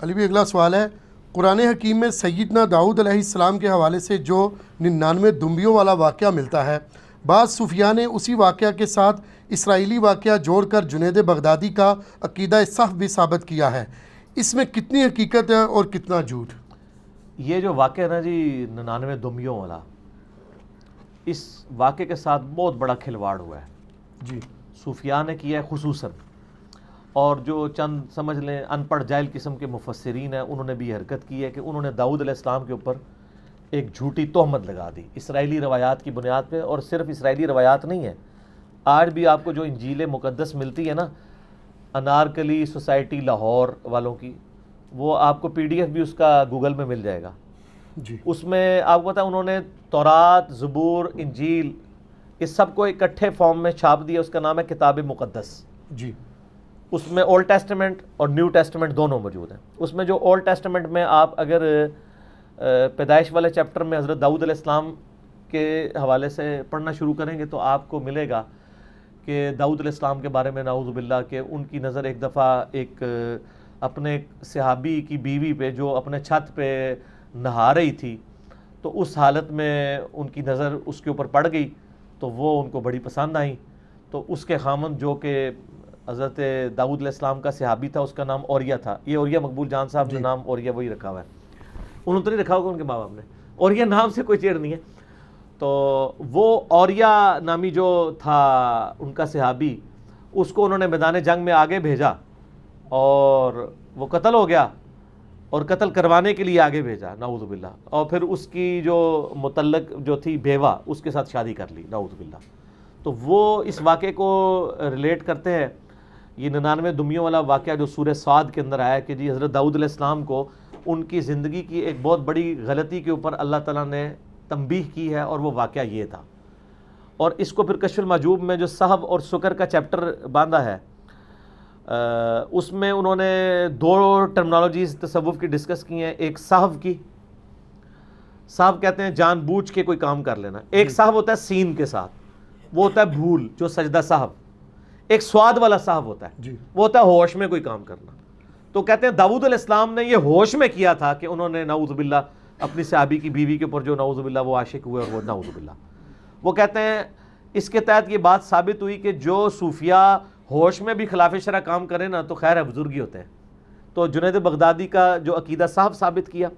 علی بھی اگلا سوال ہے، قرآن حکیم میں سیدنا داؤد علیہ السلام کے حوالے سے جو 99 دمبیوں والا واقعہ ملتا ہے، بعض صوفیاء نے اسی واقعہ کے ساتھ اسرائیلی واقعہ جوڑ کر جنید بغدادی کا عقیدہ صحف بھی ثابت کیا ہے، اس میں کتنی حقیقت ہے اور کتنا جھوٹ؟ یہ جو واقعہ ہے نا جی 99 دمبیوں والا، اس واقعے کے ساتھ بہت بڑا کھلواڑ ہوا ہے جی، صوفیاء نے کیا ہے خصوصاً، اور جو چند سمجھ لیں ان پڑھ جاہل قسم کے مفسرین ہیں انہوں نے بھی حرکت کی ہے کہ انہوں نے داؤد علیہ السلام کے اوپر ایک جھوٹی تہمت لگا دی اسرائیلی روایات کی بنیاد پہ، اور صرف اسرائیلی روایات نہیں ہے، آج بھی آپ کو جو انجیل مقدس ملتی ہے نا انارکلی سوسائٹی لاہور والوں کی، وہ آپ کو PDF بھی اس کا گوگل میں مل جائے گا، جی، اس میں آپ کو پتا انہوں نے تورات، زبور، انجیل اس سب کو اکٹھے فارم میں چھاپ دیا، اس کا نام ہے کتاب مقدس۔ جی، اس میں اولڈ ٹیسٹمنٹ اور نیو ٹیسٹمنٹ دونوں موجود ہیں۔ اس میں جو اولڈ ٹیسٹمنٹ میں آپ اگر پیدائش والے چیپٹر میں حضرت داؤد علیہ السلام کے حوالے سے پڑھنا شروع کریں گے تو آپ کو ملے گا کہ داؤد علیہ السلام کے بارے میں نعوذ باللہ کہ ان کی نظر ایک دفعہ ایک اپنے صحابی کی بیوی پہ جو اپنے چھت پہ نہا رہی تھی، تو اس حالت میں ان کی نظر اس کے اوپر پڑ گئی تو وہ ان کو بڑی پسند آئی، تو اس کے خامند جو کہ حضرت داؤد علیہ السلام کا صحابی تھا اس کا نام اوریہ تھا، یہ اوریہ مقبول جان صاحب نے نام اوریہ وہی رکھا ہوا ہے، انہوں تو نہیں رکھا ہوگا ان کے ماں باپ نے، اوریہ نام سے کوئی چیڑ نہیں ہے، تو وہ اوریہ نامی جو تھا ان کا صحابی، اس کو انہوں نے میدان جنگ میں آگے بھیجا اور وہ قتل ہو گیا، اور قتل کروانے کے لیے آگے بھیجا نعوذ باللہ، اور پھر اس کی جو متعلق جو تھی بیوہ اس کے ساتھ شادی کر لی نعوذ باللہ۔ تو وہ اس واقعے کو ریلیٹ کرتے ہیں، یہ 99 دمبیوں والا واقعہ جو سورہ صاد کے اندر آیا ہے کہ جی حضرت داؤد علیہ السلام کو ان کی زندگی کی ایک بہت بڑی غلطی کے اوپر اللہ تعالیٰ نے تنبیہ کی ہے، اور وہ واقعہ یہ تھا، اور اس کو پھر کشف المحجوب میں جو صحف اور سکر کا چیپٹر باندھا ہے اس میں انہوں نے 2 ٹرمنالوجیز تصوف کی ڈسکس کی ہیں، ایک صحف کی، صحف کہتے ہیں جان بوجھ کے کوئی کام کر لینا، ایک صحف ہوتا ہے سین کے ساتھ، وہ ہوتا ہے بھول جو سجدہ صحف، ایک سواد والا صحف ہوتا ہے جی، وہ ہوتا ہے ہوش میں کوئی کام کرنا۔ تو کہتے ہیں داؤد علیہ السلام نے یہ ہوش میں کیا تھا کہ انہوں نے نعوذ باللہ اپنی صحابی کی بیوی کے اوپر جو نعوذ باللہ وہ عاشق ہوئے، اور وہ نعوذ باللہ، وہ کہتے ہیں اس کے تحت یہ بات ثابت ہوئی کہ جو صوفیاء ہوش میں بھی خلاف شرع کام کریں نا تو خیر ہے بزرگی ہوتے ہیں، تو جنید بغدادی کا جو عقیدہ صاحب ثابت کیا،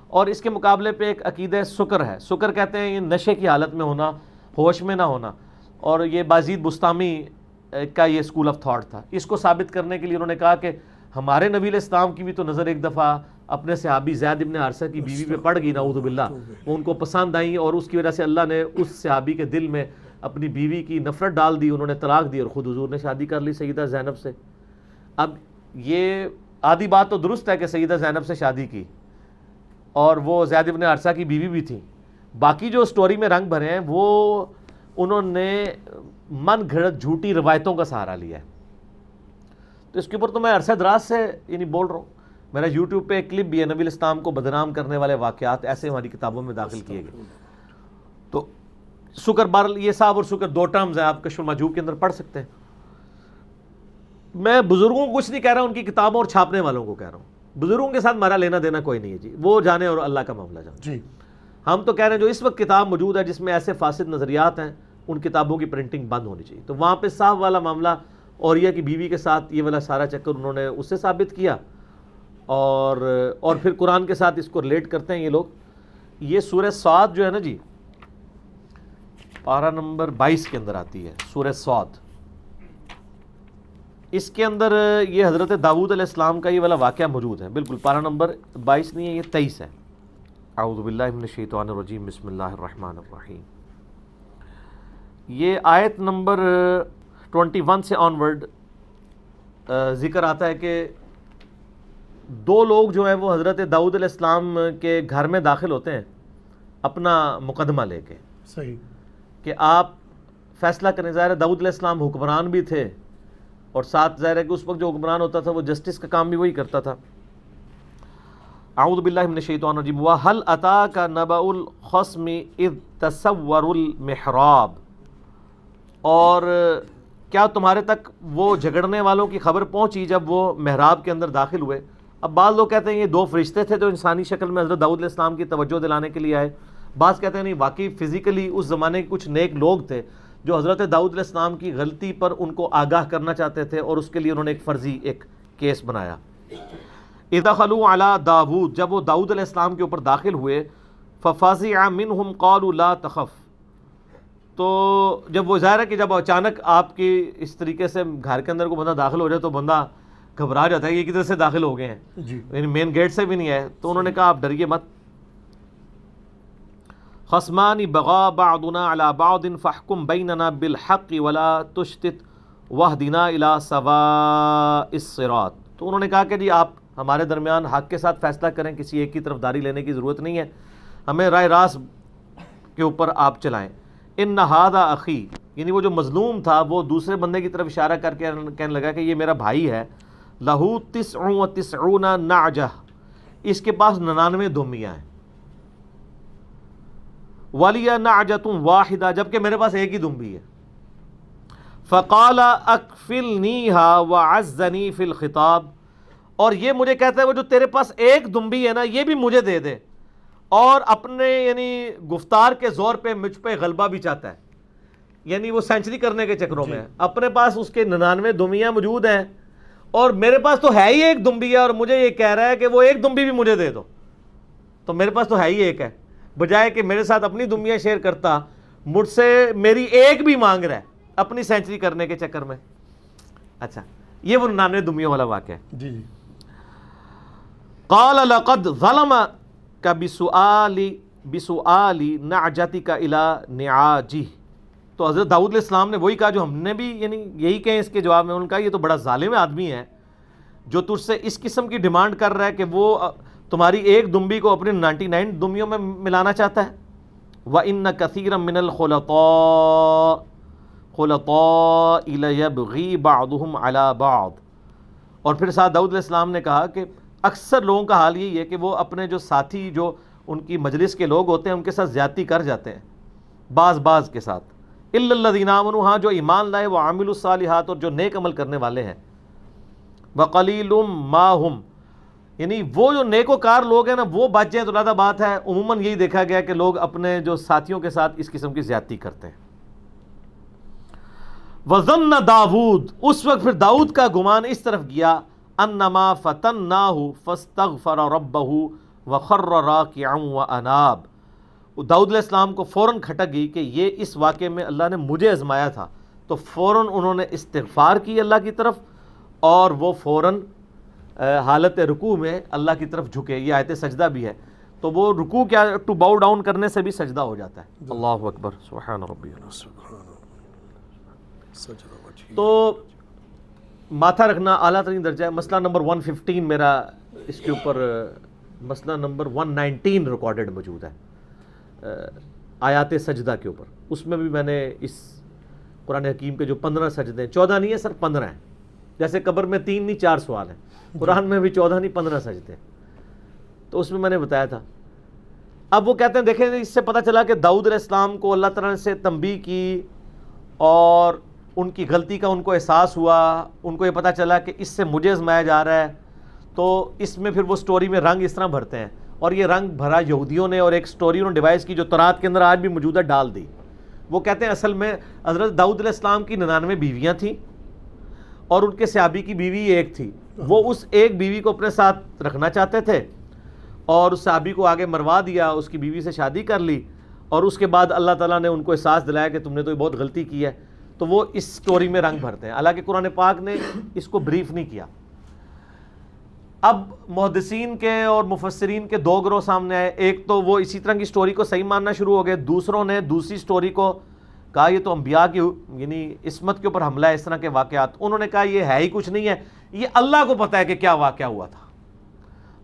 اور اس کے مقابلے پہ ایک عقیدہ سکر ہے، سکر کہتے ہیں یہ نشے کی حالت میں ہونا، ہوش میں نہ ہونا، اور یہ بازید بستامی کا یہ اسکول آف تھاٹ تھا۔ اس کو ثابت کرنے کے لیے انہوں نے کہا کہ ہمارے نبی علیہ السلام کی بھی تو نظر ایک دفعہ اپنے صحابی زید ابن حارثہ کی بیوی پہ پڑ گئی نعوذ باللہ، وہ ان کو پسند آئیں، اور اس کی وجہ سے اللہ نے اس صحابی کے دل میں اپنی بیوی کی نفرت ڈال دی، انہوں نے طلاق دی اور خود حضور نے شادی کر لی سیدہ زینب سے۔ اب یہ آدھی بات تو درست ہے کہ سیدہ زینب سے شادی کی، اور وہ زید ابن حارثہ کی بیوی بھی تھی، باقی جو سٹوری میں رنگ بھرے ہیں وہ انہوں نے من گھڑت جھوٹی روایتوں کا سہارا لیا ہے۔ تو اس کے اوپر تو میں عرصہ دراز سے یعنی بول رہا ہوں، میرا یوٹیوب پہ ایک کلپ بھی ہے، نبی الاسلام کو بدنام کرنے والے واقعات ایسے ہماری کتابوں میں داخل کیے گئے۔ تو سکر بارل یہ صاحب اور سکر 2 ٹرمز ہیں، آپ کشف المحجوب کے اندر پڑھ سکتے ہیں۔ میں بزرگوں کو کچھ نہیں کہہ رہا، ان کی کتابوں اور چھاپنے والوں کو کہہ رہا ہوں، بزرگوں کے ساتھ ہمارا لینا دینا کوئی نہیں ہے جی، وہ جانے اور اللہ کا معاملہ جانے۔ جی، ہم تو کہہ رہے ہیں جو اس وقت کتاب موجود ہے جس میں ایسے فاسد نظریات ہیں ان کتابوں کی پرنٹنگ بند ہونی چاہیے۔ تو وہاں پہ صاحب والا معاملہ اوریہ کی بیوی کے ساتھ یہ والا سارا چکر انہوں نے اس سے ثابت کیا، اور پھر قرآن کے ساتھ اس کو ریلیٹ کرتے ہیں یہ لوگ۔ یہ سورہ صاد جو ہے نا جی پارہ نمبر 22 کے اندر آتی ہے سورہ صاد، اس کے اندر یہ حضرت داؤد علیہ السلام کا یہ والا واقعہ موجود ہے، بالکل پارہ نمبر 22 نہیں ہے، یہ 23 ہے۔ اعوذ باللہ من الشیطان الرجیم، بسم اللہ الرحمن الرحیم۔ یہ آیت نمبر 21 سے آنورڈ ذکر آتا ہے کہ 2 لوگ جو ہیں وہ حضرت داؤد علیہ السلام کے گھر میں داخل ہوتے ہیں اپنا مقدمہ لے کے، صحیح، کہ آپ فیصلہ کریں۔ ظاہر ہے داؤد علیہ السلام حکمران بھی تھے، اور ساتھ ظاہر ہے کہ اس وقت جو حکمران ہوتا تھا وہ جسٹس کا کام بھی وہی کرتا تھا۔ اعوذ باللہ من الشیطان الرجیم، وَهَلْ أَتَاكَ نَبَأُ الْخَصْمِ إِذْ تَسَوَّرُوا الْمِحْرَابَ، اور کیا تمہارے تک وہ جھگڑنے والوں کی خبر پہنچی جب وہ محراب کے اندر داخل ہوئے، اب بعض لوگ کہتے ہیں یہ دو فرشتے تھے جو انسانی شکل میں حضرت داؤد علیہ السلام کی توجہ دلانے کے لیے آئے، بعض کہتے ہیں نہیں، واقعی فزیکلی اس زمانے کے کچھ نیک لوگ تھے جو حضرت داؤد علیہ السلام کی غلطی پر ان کو آگاہ کرنا چاہتے تھے، اور اس کے لیے انہوں نے ایک فرضی ایک کیس بنایا۔ اذا خلوا علی داود، جب وہ داؤد علیہ السلام کے اوپر داخل ہوئے، ففزع منہم قالوا لا تخف، تو جب وہ ظاہر ہے کہ جب اچانک آپ کی اس طریقے سے گھر کے اندر کو بندہ داخل ہو جائے تو بندہ گھبرا جاتا ہے، یہ کدھر سے داخل ہو گئے ہیں، جی یعنی مین گیٹ سے بھی نہیں ہے، تو انہوں نے کہا آپ ڈریے مت۔ خصمان بغا بعضنا علی بعض فاحکم بیننا بالحق ولا تشتت واہدنا الی سواء الصراط، تو انہوں نے کہا کہ جی آپ ہمارے درمیان حق کے ساتھ فیصلہ کریں، کسی ایک کی طرف داری لینے کی ضرورت نہیں ہے، ہمیں راہ راست کے اوپر آپ چلائیں۔ ان ھذا اخی، یعنی وہ جو مظلوم تھا وہ دوسرے بندے کی طرف اشارہ کر کے کہنے لگا کہ یہ میرا بھائی ہے، لہو 99 نعجہ، اس کے پاس 99 دھومیاں ہیں، ولی نعجۃ واحدہ، جبکہ میرے پاس ایک ہی دھمبی ہے۔ فقال اکفلنیھا وعزنی فی الخطاب، اور یہ مجھے کہتا ہے وہ جو تیرے پاس ایک دھمبی ہے نا یہ بھی مجھے دے دے، اور اپنے یعنی گفتار کے زور پہ مجھ پہ غلبہ بھی چاہتا ہے، یعنی وہ سینچری کرنے کے چکروں میں ہے، اپنے پاس اس کے 99 دھمیاں موجود ہیں اور میرے پاس تو ہے ہی ایک دھمبی ہے، اور مجھے یہ کہہ رہا ہے کہ وہ ایک دھمبی بھی مجھے دے دو، تو میرے پاس تو ہے ہی ایک ہے، بجائے کہ میرے ساتھ اپنی دھمیاں شیئر کرتا، مجھ سے میری ایک بھی مانگ رہا ہے اپنی سینچری کرنے کے چکر میں۔ اچھا، یہ وہ 99 دھمیوں والا واقعہ ہے۔ جی جی قال لقد ظلمك بسؤال نعجتك الى نعاجه، تو حضرت داؤد علیہ السلام نے وہی کہا جو ہم نے بھی یعنی یہی کہیں اس کے جواب میں، ان کا یہ تو بڑا ظالم آدمی ہے جو تجھ سے اس قسم کی ڈیمانڈ کر رہا ہے کہ وہ تمہاری ایک دمبی کو اپنی 99 دمبیوں میں ملانا چاہتا ہے۔ وَإِنَّ كَثِيرًا مِّنَ الْخُلَطَاءِ لَيَبْغِي بَعْضُهُمْ عَلَى بَعْضٍ، اور پھر ساتھ داؤد علیہ السلام نے کہا کہ اکثر لوگوں کا حال یہی ہے کہ وہ اپنے جو ساتھی جو ان کی مجلس کے لوگ ہوتے ہیں ان کے ساتھ زیادتی کر جاتے ہیں، بعض کے ساتھ، الا الذین آمنوا، ہاں جو ایمان لائے، وعملوا الصالحات، اور جو نیک عمل کرنے والے ہیں، وقلیل ما ہم، یعنی وہ جو نیکوکار لوگ ہیں نا وہ بچ جائیں تو زیادہ بات ہے، عموماً یہی دیکھا گیا کہ لوگ اپنے جو ساتھیوں کے ساتھ اس قسم کی زیادتی کرتے ہیں۔ وظن داود، اس وقت پھر داؤد کا گمان اس طرف گیا، انما فتناہ فاستغفر ربہ وخر راکعا واناب، داؤد علیہ السلام کو فوراً کھٹک گئی کہ یہ اس واقعے میں اللہ نے مجھے آزمایا تھا، تو فوراً انہوں نے استغفار کی اللہ کی طرف، اور وہ فوراً حالت رکوع میں اللہ کی طرف جھکے۔ یہ آیت سجدہ بھی ہے، تو وہ رکوع کیا ٹو باؤ ڈاؤن کرنے سے بھی سجدہ ہو جاتا ہے۔ اللہ اکبر، سبحان ربی اللہ۔ تو ماتھا رکھنا اعلیٰ ترین درجہ ہے۔ مسئلہ نمبر 115 میرا اس کے اوپر مسئلہ نمبر 119 ریکارڈڈ موجود ہے آیات سجدہ کے اوپر، اس میں بھی میں نے اس قرآن حکیم کے جو 15 سجدے ہیں، 14 نہیں ہے سر 15 ہیں، جیسے قبر میں 3 نہیں 4 سوال ہیں، قرآن میں بھی 14 نہیں 15 سجدے ہیں، تو اس میں میں نے بتایا تھا۔ اب وہ کہتے ہیں دیکھیں اس سے پتہ چلا کہ داؤد علیہ السلام کو اللہ تعالیٰ سے تنبیہ کی اور ان کی غلطی کا ان کو احساس ہوا، ان کو یہ پتہ چلا کہ اس سے مجھے آزمایا جا رہا ہے، تو اس میں پھر وہ سٹوری میں رنگ اس طرح بھرتے ہیں، اور یہ رنگ بھرا یہودیوں نے، اور ایک سٹوری انہوں نے ڈیوائس کی جو تورات کے اندر آج بھی موجود ہے ڈال دی۔ وہ کہتے ہیں اصل میں حضرت داؤد علیہ السلام کی 99 بیویاں تھیں اور ان کے صحابی کی بیوی ایک تھی، وہ اس ایک بیوی کو اپنے ساتھ رکھنا چاہتے تھے اور اس صحابی کو آگے مروا دیا، اس کی بیوی سے شادی کر لی، اور اس کے بعد اللہ تعالیٰ نے ان کو احساس دلایا کہ تم نے تو یہ بہت غلطی کی ہے، تو وہ اس سٹوری میں رنگ بھرتے ہیں، حالانکہ قرآن پاک نے اس کو بریف نہیں کیا۔ اب محدثین کے اور مفسرین کے 2 گروہ سامنے آئے، ایک تو وہ اسی طرح کی سٹوری کو صحیح ماننا شروع ہو گئے، دوسروں نے دوسری سٹوری کو کہا یہ تو انبیاء کی یعنی عصمت کے اوپر حملہ ہے، اس طرح کے واقعات، انہوں نے کہا یہ ہے ہی کچھ نہیں ہے، یہ اللہ کو پتہ ہے کہ کیا واقعہ ہوا تھا۔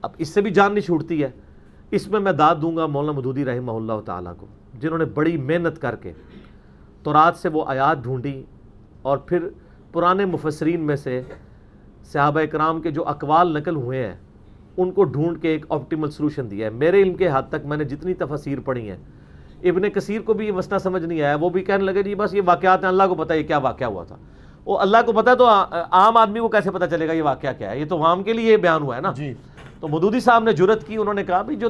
اب اس سے بھی جان نہیں چھوٹتی ہے، اس میں داد دوں گا مولانا مودودی رحمہ اللہ تعالیٰ کو، جنہوں نے بڑی محنت کر کے تورات سے وہ آیات ڈھونڈی اور پھر پرانے مفسرین میں سے صحابہ کرام کے جو اقوال نقل ہوئے ہیں ان کو ڈھونڈ کے ایک آپٹیمل سلوشن دیا ہے۔ میرے علم کے حد تک میں نے جتنی تفاسیر پڑھی ہیں، ابن کثیر کو بھی یہ مسئلہ سمجھ نہیں آیا، وہ بھی کہنے لگے جی بس یہ واقعات ہیں، اللہ کو پتہ ہے یہ کیا واقعہ ہوا تھا۔ وہ اللہ کو پتا ہے تو عام آدمی کو کیسے پتا چلے گا یہ واقعہ کیا ہے؟ یہ تو عام کے لیے یہ بیان ہوا ہے نا. جی. تو مودودی صاحب نے جرأت کی, انہوں نے کہا بھی جو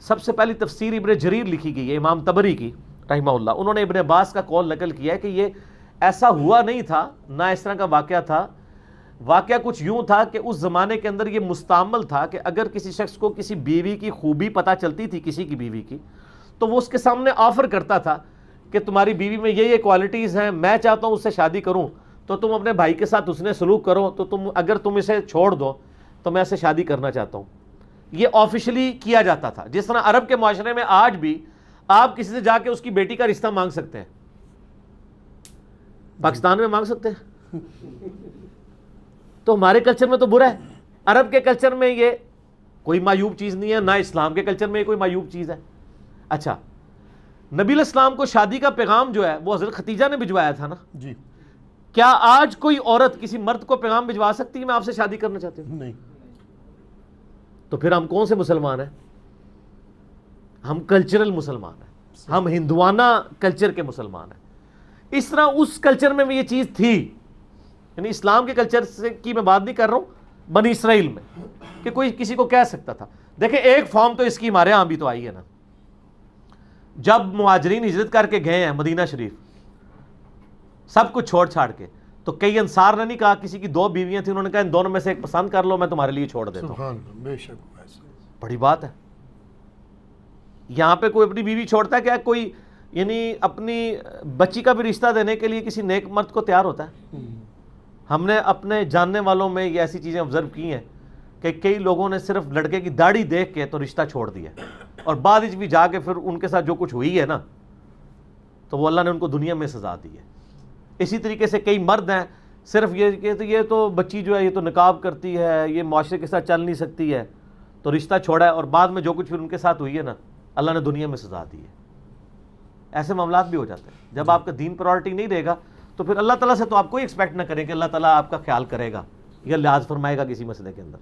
سب سے پہلی تفسیر ابن جریر لکھی گئی ہے امام طبری کی رحمہ اللہ, انہوں نے ابن عباس کا قول نقل کیا ہے کہ یہ ایسا ہوا نہیں تھا, نہ اس طرح کا واقعہ تھا. واقعہ کچھ یوں تھا کہ اس زمانے کے اندر یہ مستعمل تھا کہ اگر کسی شخص کو کسی بیوی کی خوبی پتہ چلتی تھی, کسی کی بیوی کی, تو وہ اس کے سامنے آفر کرتا تھا کہ تمہاری بیوی میں یہ کوالٹیز ہیں, میں چاہتا ہوں اس سے شادی کروں, تو تم اپنے بھائی کے ساتھ اس نے سلوک کرو, تو اگر تم اسے چھوڑ دو تو میں اسے شادی کرنا چاہتا ہوں. یہ آفیشلی کیا جاتا تھا. جس طرح عرب کے معاشرے میں آج بھی آپ کسی سے جا کے اس کی بیٹی کا رشتہ مانگ سکتے ہیں, پاکستان میں مانگ سکتے ہیں, تو ہمارے کلچر میں تو برا ہے. عرب کے کلچر میں یہ کوئی معیوب چیز نہیں ہے, نہ اسلام کے کلچر میں یہ کوئی معیوب چیز ہے. اچھا, نبی علیہ السلام کو شادی کا پیغام جو ہے وہ حضرت خدیجہ نے بھجوایا تھا نا جی. کیا آج کوئی عورت کسی مرد کو پیغام بھجوا سکتی ہے میں آپ سے شادی کرنا چاہتی ہوں؟ نہیں. تو پھر ہم کون سے مسلمان ہیں؟ ہم کلچرل مسلمان ہیں, ہم ہندوانہ کلچر کے مسلمان ہیں. اس طرح اس کلچر میں بھی یہ چیز تھی, یعنی اسلام کے کلچر سے کی میں بات نہیں کر رہا ہوں, بنی اسرائیل میں کہ کوئی کسی کو کہہ سکتا تھا. دیکھیں ایک فارم تو اس کی ہمارے ہاں بھی تو آئی ہے نا, جب مہاجرین ہجرت کر کے گئے ہیں مدینہ شریف سب کچھ چھوڑ چھاڑ کے, تو کئی انصار نے نہیں کہا, کسی کی 2 بیویاں تھیں, انہوں نے کہا ان دونوں میں سے ایک پسند کر لو, میں تمہارے لیے چھوڑ دیتا ہوں. سبحان اللہ, بے شک ایسا. بڑی بات ہے. یہاں پہ کوئی اپنی بیوی چھوڑتا ہے کیا؟ کوئی یعنی اپنی بچی کا بھی رشتہ دینے کے لیے کسی نیک مرد کو تیار ہوتا ہے؟ ہم نے اپنے جاننے والوں میں یہ ایسی چیزیں آبزرو کی ہیں کہ کئی لوگوں نے صرف لڑکے کی داڑھی دیکھ کے تو رشتہ چھوڑ دیا, اور بعد میں بھی جا کے پھر ان کے ساتھ جو کچھ ہوئی ہے نا, تو وہ اللہ نے ان کو دنیا میں سزا دی ہے. اسی طریقے سے کئی مرد ہیں صرف یہ کہ یہ تو بچی جو ہے یہ تو نقاب کرتی ہے, یہ معاشرے کے ساتھ چل نہیں سکتی ہے, تو رشتہ چھوڑا ہے, اور بعد میں جو کچھ پھر ان کے ساتھ ہوئی ہے نا اللہ نے دنیا میں سزا دی ہے. ایسے معاملات بھی ہو جاتے ہیں. جب آپ کا دین پرائورٹی نہیں رہے گا تو پھر اللہ تعالیٰ سے تو آپ کوئی ایکسپیکٹ نہ کریں کہ اللہ تعالیٰ آپ کا خیال کرے گا یا لحاظ فرمائے گا کسی مسئلے کے اندر.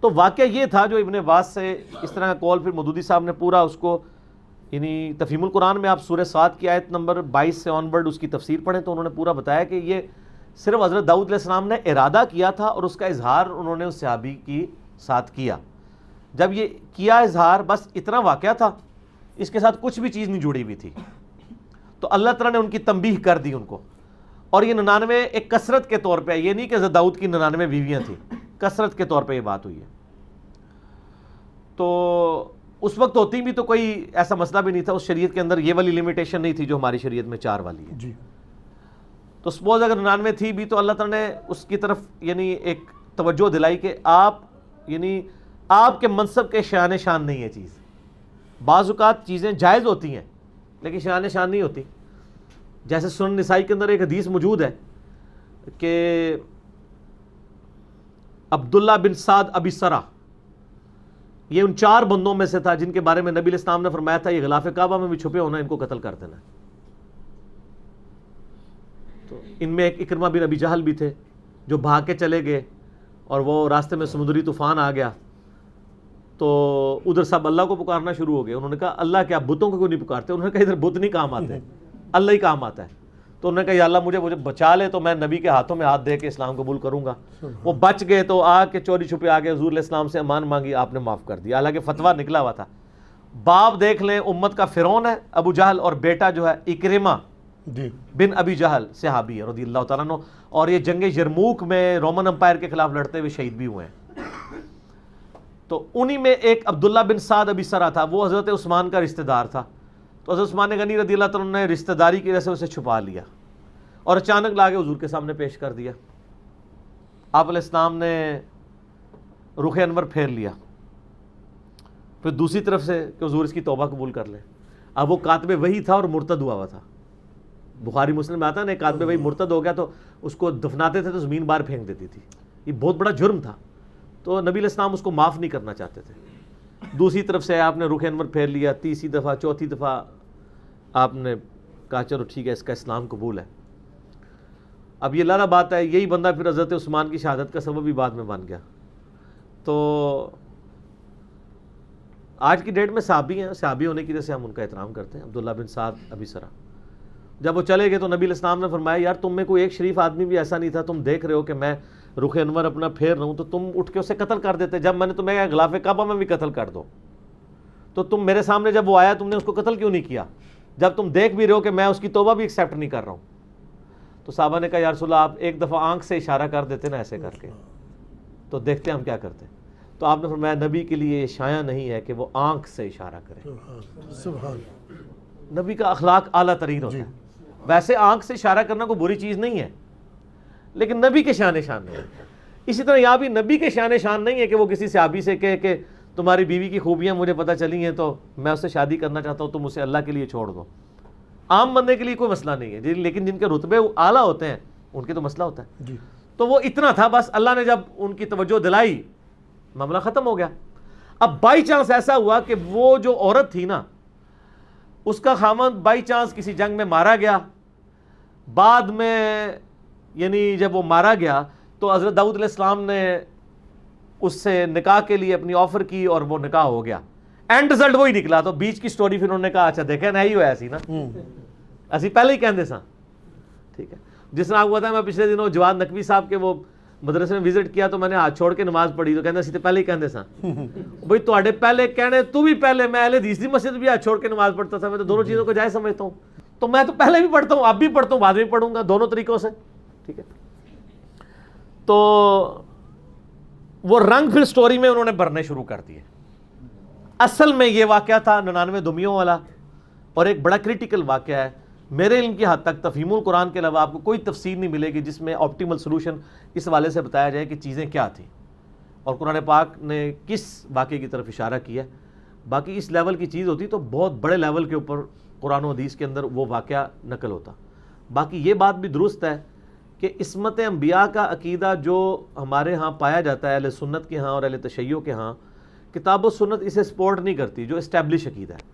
تو واقعہ یہ تھا جو ابن عباس سے اس طرح کا قول, پھر مودودی صاحب نے پورا اس کو, یعنی تفہیم القرآن میں آپ سورہ 7 کی آیت نمبر 22 سے آن ورڈ اس کی تفسیر پڑھیں تو انہوں نے پورا بتایا کہ یہ صرف حضرت داؤد علیہ السلام نے ارادہ کیا تھا, اور اس کا اظہار انہوں نے اس صحابی کی ساتھ کیا. جب یہ کیا اظہار بس اتنا واقعہ تھا, اس کے ساتھ کچھ بھی چیز نہیں جڑی ہوئی تھی, تو اللہ تعالیٰ نے ان کی تنبیہ کر دی ان کو. اور یہ 99 ایک کثرت کے طور پہ, یہ نہیں کہ حضرت داؤد کی 99 بیویاں تھیں, کثرت کے طور پہ یہ بات ہوئی ہے. تو اس وقت ہوتی بھی تو کوئی ایسا مسئلہ بھی نہیں تھا, اس شریعت کے اندر یہ والی لمیٹیشن نہیں تھی جو ہماری شریعت میں 4 والی ہے. جی. تو سپوز اگر 99 تھی بھی تو اللہ تعالیٰ نے اس کی طرف یعنی ایک توجہ دلائی کہ آپ یعنی آپ کے منصب کے شان شان نہیں ہے چیز. بعض اوقات چیزیں جائز ہوتی ہیں لیکن شان شان نہیں ہوتی. جیسے سنن نسائی کے اندر ایک حدیث موجود ہے کہ عبداللہ بن سعد ابی سرا یہ ان 4 بندوں میں سے تھا جن کے بارے میں نبی علیہ السلام نے فرمایا تھا یہ غلاف کعبہ میں بھی چھپے ہونا, ان کو قتل کر دینا. تو ان میں ایک اکرمہ بن ابی جہل بھی تھے جو بھاگ کے چلے گئے, اور وہ راستے میں سمندری طوفان آ گیا, تو ادھر سب اللہ کو پکارنا شروع ہو گئے. انہوں نے کہا اللہ کیا بتوں کو کیوں نہیں پکارتے؟ انہوں نے کہا ادھر بت نہیں کام آتے, اللہ ہی کام آتا ہے. تو انہوں نے کہا یا اللہ مجھے بچا لے تو میں نبی کے ہاتھوں میں ہاتھ دے کے اسلام قبول کروں گا. وہ بچ گئے تو آ کے چوری چھپے آ کے حضور علیہ السلام سے امان مانگی, آپ نے معاف کر دیا. حالانکہ فتویٰ نکلا ہوا تھا. باپ دیکھ لیں امت کا فرعون ہے ابو جہل, اور بیٹا جو ہے اکرمہ بن ابی جہل صحابی ہے رضی اللہ تعالیٰ عنہ, اور یہ جنگ یرموک میں رومن امپائر کے خلاف لڑتے ہوئے شہید بھی ہوئے ہیں. تو انہی میں ایک عبداللہ بن سعد ابی سرا تھا, وہ حضرت عثمان کا رشتہ دار تھا. تو حضرت عثمان غنی رضی اللہ تعالیٰ عنہ نے رشتہ داری کی وجہ سے اسے چھپا لیا اور اچانک لا کے حضور کے سامنے پیش کر دیا. آپ علیہ السلام نے رخ انور پھیر لیا, پھر دوسری طرف سے کہ حضور اس کی توبہ قبول کر لیں. اب وہ کاتب وحی تھا اور مرتد ہوا تھا. بخاری مسلم میں آتا ہے نا, کاتب وحی مرتد ہو گیا تو اس کو دفناتے تھے تو زمین باہر پھینک دیتی تھی. یہ بہت بڑا جرم تھا, تو نبی علیہ السلام اس کو معاف نہیں کرنا چاہتے تھے. دوسری طرف سے آپ نے رخ انور پھیر لیا, تیسری دفعہ چوتھی دفعہ آپ نے کہا چلو ٹھیک ہے اس کا اسلام قبول ہے. اب یہ لانا بات ہے, یہی بندہ پھر حضرت عثمان کی شہادت کا سبب بھی بعد میں بن گیا. تو آج کی ڈیٹ میں صحابی ہیں, صحابی ہونے کی وجہ سے ہم ان کا احترام کرتے ہیں. عبداللہ بن سعد ابی سرا, جب وہ چلے گئے تو نبی علیہ السلام نے فرمایا یار تم میں کوئی ایک شریف آدمی بھی ایسا نہیں تھا, تم دیکھ رہے ہو کہ میں رخ انور اپنا پھیر رہا ہوں تو تم اٹھ کے اسے قتل کر دیتے, جب میں نے تمہیں کہا غلاف کعبہ میں بھی قتل کر دو تو تم میرے سامنے جب وہ آیا تم نے اس کو قتل کیوں نہیں کیا, جب تم دیکھ بھی رہے ہو کہ میں اس کی توبہ بھی ایکسیپٹ نہیں کر رہا ہوں. تو صحابہ نے کہا یا رسول اللہ آپ ایک دفعہ آنکھ سے اشارہ کر دیتے نا ایسے کر کے تو دیکھتے ہم کیا کرتے. تو آپ نے فرمایا نبی کے لیے یہ شایع نہیں ہے کہ وہ آنکھ سے اشارہ کرے. سبحان. نبی کا اخلاق اعلیٰ ترین ہوتا ہے. ویسے آنکھ سے اشارہ کرنا کوئی بری چیز نہیں ہے لیکن نبی کے شان شان نہیں ہے. اسی طرح یہاں بھی نبی کے شان شان نہیں ہے کہ وہ کسی صحابی سے کہے کہ تمہاری بیوی کی خوبیاں مجھے پتہ چلی ہیں تو میں اس سے شادی کرنا چاہتا ہوں, تم اسے اللہ کے لیے چھوڑ دو. عام بندے کے لیے کوئی مسئلہ نہیں ہے لیکن جن کے رتبے اعلیٰ ہوتے ہیں ان کے تو مسئلہ ہوتا ہے جی. تو وہ اتنا تھا بس, اللہ نے جب ان کی توجہ دلائی معاملہ ختم ہو گیا. اب بائی چانس ایسا ہوا کہ وہ جو عورت تھی نا اس کا خامند بائی چانس کسی جنگ میں مارا گیا, بعد میں یعنی جب وہ مارا گیا تو حضرت داؤد علیہ السلام نے اس سے نکاح کے لیے اپنی آفر کی اور وہ نکاح ہو گیا. اینڈ رزلٹ وہی نکلا. تو بیچ کی سٹوری پھر انہوں نے کہا اچھا دیکھیں نہیں ہوا ایسی نا, ایسی پہلے ہی کہندے سا. ٹھیک ہے, جس طرح ہوا تھا میں پچھلے دنوں جواد نقوی صاحب کے وہ مدرسے میں وزٹ کیا تو میں نے ہاتھ چھوڑ کے نماز پڑھی تو کہنا سی پہلے ہی کہندے سا بھئی تواڈے پہلے کہنے تو بھی پہلے, میں اہل حدیث دی مسجد بھی ہاتھ چھوڑ کے نماز پڑھتا تھا, میں تو دونوں چیزوں کو جائز سمجھتا ہوں. تو میں تو پہلے بھی پڑھتا ہوں, اب بھی پڑھتا ہوں, بعد میں پڑھوں گا, دونوں طریقوں سے. ٹھیک ہے, تو وہ رنگ پھر سٹوری میں انہوں نے بھرنے شروع کر دیے. اصل میں یہ واقعہ تھا 99 دمیوں والا اور ایک بڑا کریٹیکل واقعہ ہے. میرے علم کی حد تک تفہیم القرآن کے علاوہ آپ کو کوئی تفسیر نہیں ملے گی جس میں آپٹیمل سلوشن اس حوالے سے بتایا جائے کہ چیزیں کیا تھیں اور قرآن پاک نے کس واقعے کی طرف اشارہ کیا. باقی اس لیول کی چیز ہوتی تو بہت بڑے لیول کے اوپر قرآن و حدیث کے اندر وہ واقعہ نقل ہوتا. باقی یہ بات بھی درست ہے کہ عصمت انبیاء کا عقیدہ جو ہمارے ہاں پایا جاتا ہے اہل سنت کے ہاں اور اہل تشیع کے ہاں, کتاب و سنت اسے سپورٹ نہیں کرتی جو اسٹیبلش عقیدہ ہے.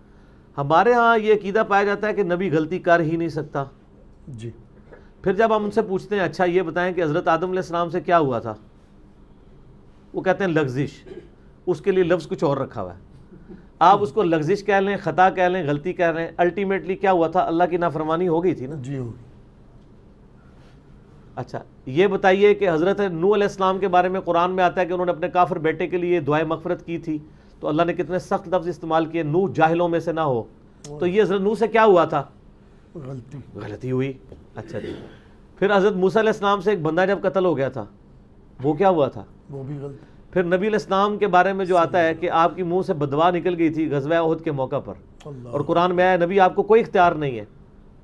ہمارے ہاں یہ عقیدہ پایا جاتا ہے کہ نبی غلطی کر ہی نہیں سکتا. جی. پھر جب ہم ان سے پوچھتے ہیں اچھا یہ بتائیں کہ حضرت آدم علیہ السلام سے کیا ہوا تھا, وہ کہتے ہیں لغزش. اس کے لیے لفظ کچھ اور رکھا ہوا ہے. آپ اس کو لغزش کہہ لیں, خطا کہہ لیں, غلطی کہہ رہے ہیں, الٹیمیٹلی کیا ہوا تھا, اللہ کی نافرمانی ہو گئی تھی نا. جی. اچھا یہ بتائیے کہ حضرت نوح علیہ السلام کے بارے میں قرآن میں آتا ہے کہ انہوں نے اپنے کافر بیٹے کے لیے دعائے مغفرت کی تھی تو اللہ نے کتنے سخت لفظ استعمال کیے, نوح جاہلوں میں سے نہ ہو. تو یہ حضرت نوح سے کیا ہوا تھا, غلطی ہوئی. اچھا جی. پھر حضرت موسیٰ علیہ السلام سے ایک بندہ جب قتل ہو گیا تھا وہ کیا ہوا تھا, وہ بھی غلطی. پھر نبی علیہ السلام کے بارے میں جو آتا ہے کہ آپ کی منہ سے بددعا نکل گئی تھی غزوہ احد کے موقع پر, اور قرآن میں آیا نبی آپ کو کوئی اختیار نہیں ہے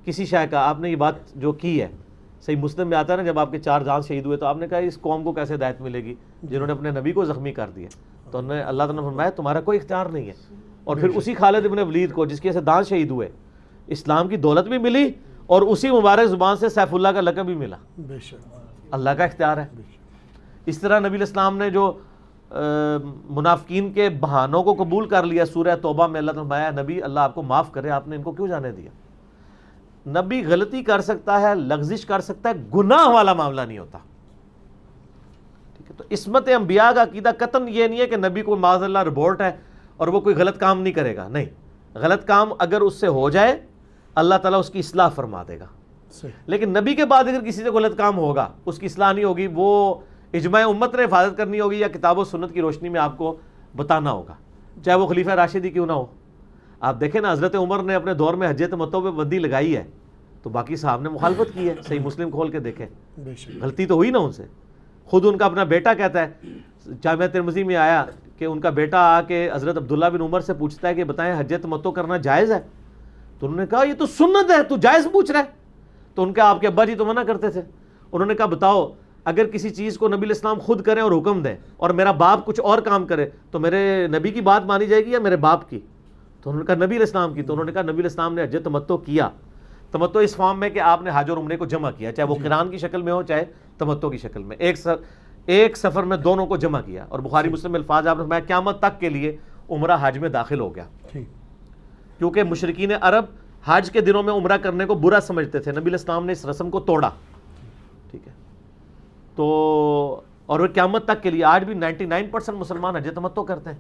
کسی شے کا, آپ نے یہ بات جو کی ہے. صحیح مسلم میں آتا ہے نا جب آپ کے 4 جان شہید ہوئے تو آپ نے کہا اس قوم کو کیسے ہدایت ملے گی جنہوں نے اپنے نبی کو زخمی کر دیا. تو انہوں نے اللہ تعالیٰ نے فرمایا تمہارا کوئی اختیار نہیں ہے. اور پھر اسی خالد ابن ولید کو جس کی وجہ سے دان شہید ہوئے اسلام کی دولت بھی ملی اور اسی مبارک زبان سے سیف اللہ کا لقب بھی ملا. بے شک اللہ کا اختیار ہے. اس طرح نبی علیہ السلام نے جو منافقین کے بہانوں کو قبول کر لیا, سورہ توبہ میں اللہ تعالیٰ نے فرمایا نبی اللہ آپ کو معاف کرے, آپ نے ان کو کیوں جانے دیا. نبی غلطی کر سکتا ہے, لغزش کر سکتا ہے, گناہ والا معاملہ نہیں ہوتا. ٹھیک ہے, تو عصمت انبیاء کا عقیدہ قطعاً یہ نہیں ہے کہ نبی کو معاذ اللہ ربورٹ ہے اور وہ کوئی غلط کام نہیں کرے گا. نہیں, غلط کام اگر اس سے ہو جائے اللہ تعالیٰ اس کی اصلاح فرما دے گا. لیکن نبی کے بعد اگر کسی سے غلط کام ہوگا اس کی اصلاح نہیں ہوگی, وہ اجماع امت نے حفاظت کرنی ہوگی یا کتاب و سنت کی روشنی میں آپ کو بتانا ہوگا, چاہے وہ خلیفہ راشدی کیوں نہ ہو. آپ دیکھیں نا حضرت عمر نے اپنے دور میں حج تمتع پہ بندی لگائی ہے تو باقی صاحب نے مخالفت کی ہے. صحیح مسلم کھول کے دیکھیں, غلطی تو ہوئی نا ان سے. خود ان کا اپنا بیٹا کہتا ہے, جامعہ ترمذی میں آیا کہ ان کا بیٹا آ کے حضرت عبداللہ بن عمر سے پوچھتا ہے کہ بتائیں حج تمتع کرنا جائز ہے. تو انہوں نے کہا یہ تو سنت ہے, تو جائز پوچھ رہا ہے. تو ان کے آپ کے ابا جی تو منع کرتے تھے. انہوں نے کہا بتاؤ اگر کسی چیز کو نبی علیہ السلام خود کریں اور حکم دیں اور میرا باپ کچھ اور کام کرے تو میرے نبی کی بات مانی جائے گی یا میرے باپ کی. تو انہوں نے کہا نبی علیہ السلام کی. تو انہوں نے کہا نبی علیہ السلام نے حج تمتع کیا. تمتع اس فارم میں کہ آپ نے حج اور عمرے کو جمع کیا, چاہے وہ قران کی شکل میں ہو چاہے تمتع کی شکل میں, ایک سفر میں دونوں کو جمع کیا. اور بخاری مسلم الفاظ آپ نے فرمایا قیامت تک کے لیے عمرہ حج میں داخل ہو گیا, کیونکہ مشرکین عرب حج کے دنوں میں عمرہ کرنے کو برا سمجھتے تھے. نبی علیہ السلام نے اس رسم کو توڑا. ٹھیک ہے, تو اور وہ قیامت تک کے لیے آج بھی 99% مسلمان حج تمتع کرتے ہیں.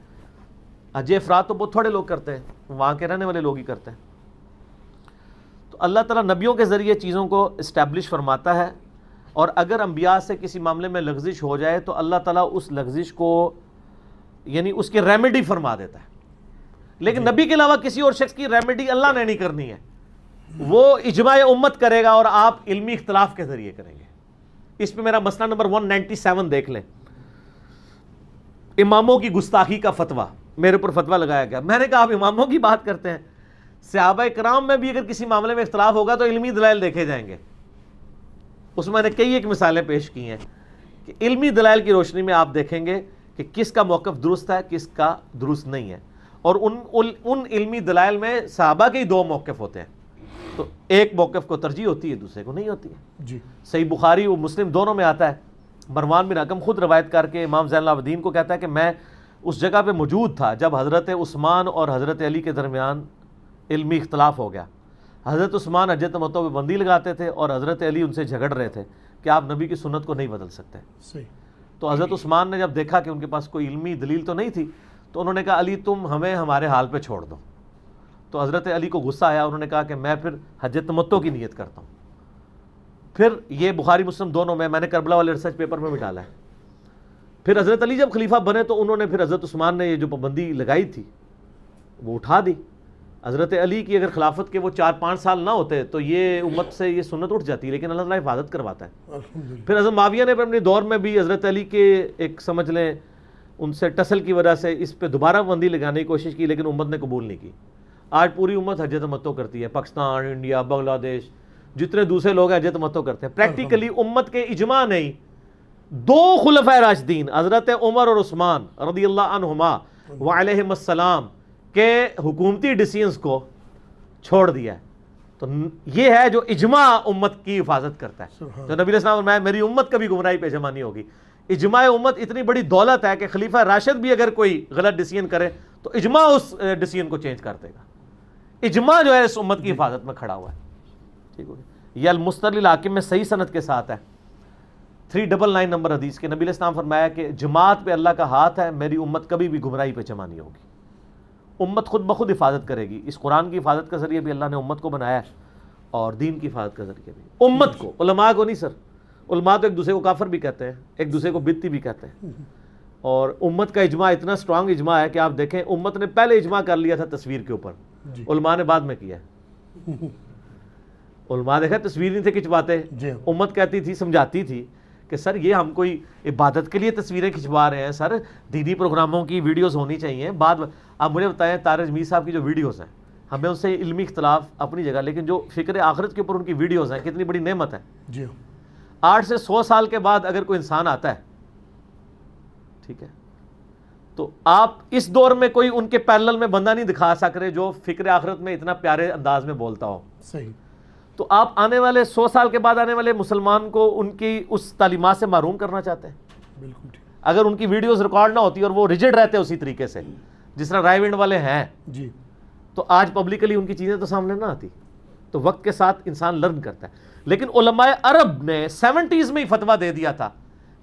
حج افراد تو بہت تھوڑے لوگ کرتے ہیں, وہاں کے رہنے والے لوگ ہی کرتے ہیں. تو اللہ تعالیٰ نبیوں کے ذریعے چیزوں کو اسٹیبلش فرماتا ہے، اور اگر انبیاء سے کسی معاملے میں لغزش ہو جائے تو اللہ تعالیٰ اس لغزش کو یعنی اس کی ریمیڈی فرما دیتا ہے. لیکن نبی کے علاوہ کسی اور شخص کی ریمیڈی اللہ نے نہیں کرنی ہے، وہ اجماع امت کرے گا اور آپ علمی اختلاف کے ذریعے کریں گے. اس پہ میرا مسئلہ نمبر 197 دیکھ لیں، اماموں کی گستاخی کا فتویٰ. میرے اوپر فتویٰ لگایا گیا، میں نے کہا آپ اماموں کی بات کرتے ہیں، صحابہ کرام میں بھی اگر کسی معاملے میں اختلاف ہوگا تو علمی دلائل دیکھے جائیں گے. اس میں نے کئی ایک مثالیں پیش کی ہیں کہ علمی دلائل کی روشنی میں آپ دیکھیں گے کہ کس کا موقف درست ہے کس کا درست نہیں ہے. اور ان علمی دلائل میں صحابہ کے ہی دو موقف ہوتے ہیں، تو ایک موقف کو ترجیح ہوتی ہے دوسرے کو نہیں ہوتی ہے. جی صحیح بخاری و مسلم دونوں میں آتا ہے، مروان بن حکم خود روایت کر کے امام زین العابدین کو کہتا ہے کہ میں اس جگہ پہ موجود تھا جب حضرت عثمان اور حضرت علی کے درمیان علمی اختلاف ہو گیا. حضرت عثمان حجۃ تمتع پہ بندی لگاتے تھے اور حضرت علی ان سے جھگڑ رہے تھے کہ آپ نبی کی سنت کو نہیں بدل سکتے. صحیح. تو حضرت عثمان نے جب دیکھا کہ ان کے پاس کوئی علمی دلیل تو نہیں تھی تو انہوں نے کہا علی تم ہمیں ہمارے حال پہ چھوڑ دو. تو حضرت علی کو غصہ آیا، انہوں نے کہا کہ میں پھر حجۃ تمتع کی نیت کرتا ہوں. پھر یہ بخاری مسلم دونوں میں نے کربلا والے ریسرچ پیپر میں بھی ڈالا ہے. پھر حضرت علی جب خلیفہ بنے تو انہوں نے پھر حضرت عثمان نے یہ جو پابندی لگائی تھی وہ اٹھا دی. حضرت علی کی اگر خلافت کے وہ 4-5 سال نہ ہوتے تو یہ امت سے یہ سنت اٹھ جاتی، لیکن اللہ تعالیٰ حفاظت کرواتا ہے. پھر حضرت معاویہ نے اپنے دور میں بھی حضرت علی کے ایک سمجھ لیں ان سے ٹسل کی وجہ سے اس پہ دوبارہ بندی لگانے کی کوشش کی، لیکن امت نے قبول نہیں کی. آج پوری امت حجۃ تمتع کرتی ہے، پاکستان، انڈیا، بنگلہ دیش، جتنے دوسرے لوگ ہیں حجۃ تمتع کرتے ہیں. پریکٹیکلی امت کے اجماع نہیں، دو خلفائے راشدین حضرت عمر اور عثمان رضی اللہ عنہما وعلیہم السلام کے حکومتی ڈیسیژنز کو چھوڑ دیا ہے. تو یہ ہے جو اجماع امت کی حفاظت کرتا ہے. جو نبی علیہ السلام فرمایا میری امت کبھی گمراہی پیشہ نہیں ہوگی. اجماع امت اتنی بڑی دولت ہے کہ خلیفہ راشد بھی اگر کوئی غلط ڈیسیژن کرے تو اجماع اس ڈیسیژن کو چینج کر دے گا. اجماع جو ہے اس امت کی حفاظت میں کھڑا ہوا ہے. ٹھیک ہو گیا. یہ المستدل الحاکم میں صحیح سند کے ساتھ ہے 399 نمبر حدیث کے. نبی علیہ السلام فرمایا کہ جماعت پہ اللہ کا ہاتھ ہے، میری امت کبھی بھی گمراہی پہ جمع نہیں ہوگی. امت خود بخود حفاظت کرے گی. اس قرآن کی حفاظت کا ذریعہ بھی اللہ نے امت کو بنایا ہے اور دین کی حفاظت کا ذریعہ بھی امت کو. علماء کو نہیں سر، علماء تو ایک دوسرے کو کافر بھی کہتے ہیں، ایک دوسرے کو بدعتی بھی کہتے ہیں. اور امت کا اجماع اتنا سٹرانگ اجماع ہے کہ آپ دیکھیں امت نے پہلے اجماع کر لیا تھا تصویر کے اوپر، علماء نے بعد میں کیا ہے. علماء دیکھا تصویر نہیں تھے کھنچواتے، امت کہتی تھی سمجھاتی تھی کہ سر یہ ہم کوئی عبادت کے لیے تصویریں کھنچوا رہے ہیں، سر دینی پروگراموں کی ویڈیوز ہونی چاہیے. بعد آپ مجھے بتائیں طارق جمیل صاحب کی جو ویڈیوز ہیں، ہمیں ان سے علمی اختلاف اپنی جگہ، لیکن جو فکر آخرت کے اوپر ان کی ویڈیوز ہیں کتنی بڑی نعمت ہے. 8 سے 100 سال کے بعد اگر کوئی انسان آتا ہے، ٹھیک ہے، تو آپ اس دور میں کوئی ان کے پیرلل میں بندہ نہیں دکھا سک رہے جو فکر آخرت میں اتنا پیارے انداز میں بولتا ہو. صحیح. تو آپ آنے والے 100 سال کے بعد آنے والے مسلمان کو ان کی اس تعلیمات سے محروم کرنا چاہتے ہیں. بالکل ٹھیک. اگر ان کی ویڈیوز ریکارڈ نہ ہوتی اور وہ ریجڈ رہتے اسی طریقے سے جس طرح رائے ونڈ والے ہیں جی، تو آج پبلکلی ان کی چیزیں تو سامنے نہ آتی. تو وقت کے ساتھ انسان لرن کرتا ہے. لیکن علماء عرب نے 70s میں ہی فتویٰ دے دیا تھا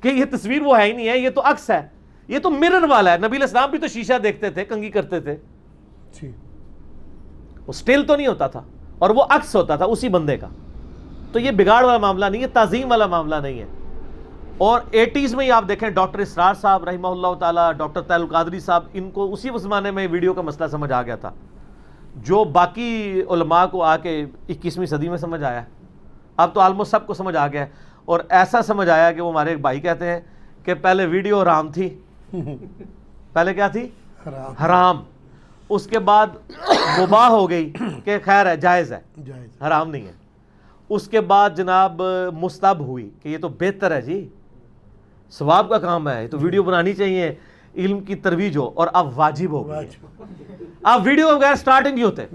کہ یہ تصویر وہ ہے ہی نہیں ہے، یہ تو عکس ہے، یہ تو مرر والا ہے. نبی علیہ السلام بھی تو شیشہ دیکھتے تھے، کنگھی کرتے تھے، وہ سٹل تو نہیں ہوتا تھا اور وہ عکس ہوتا تھا اسی بندے کا. تو یہ بگاڑ والا معاملہ نہیں ہے، تعظیم والا معاملہ نہیں ہے. اور 80s میں ہی آپ دیکھیں ڈاکٹر اسرار صاحب رحمہ اللہ تعالیٰ، ڈاکٹر طاہر القادری صاحب، ان کو اسی زمانے میں ویڈیو کا مسئلہ سمجھ آ گیا تھا جو باقی علماء کو آ کے 21ویں صدی میں سمجھ آیا. اب تو آلموسٹ سب کو سمجھ آ گیا ہے، اور ایسا سمجھ آیا کہ وہ ہمارے ایک بھائی کہتے ہیں کہ پہلے ویڈیو حرام تھی، پہلے کیا تھی؟ حرام. اس کے بعد مباح ہو گئی کہ خیر ہے، جائز ہے، حرام نہیں ہے. اس کے بعد جناب مستحب ہوئی کہ یہ تو بہتر ہے، جی ثواب کا کام ہے، تو ویڈیو بنانی چاہیے، علم کی ترویج ہو. اور اب واجب ہو گئی. آپ ویڈیو بغیر سٹارٹ نہیں ہوتے.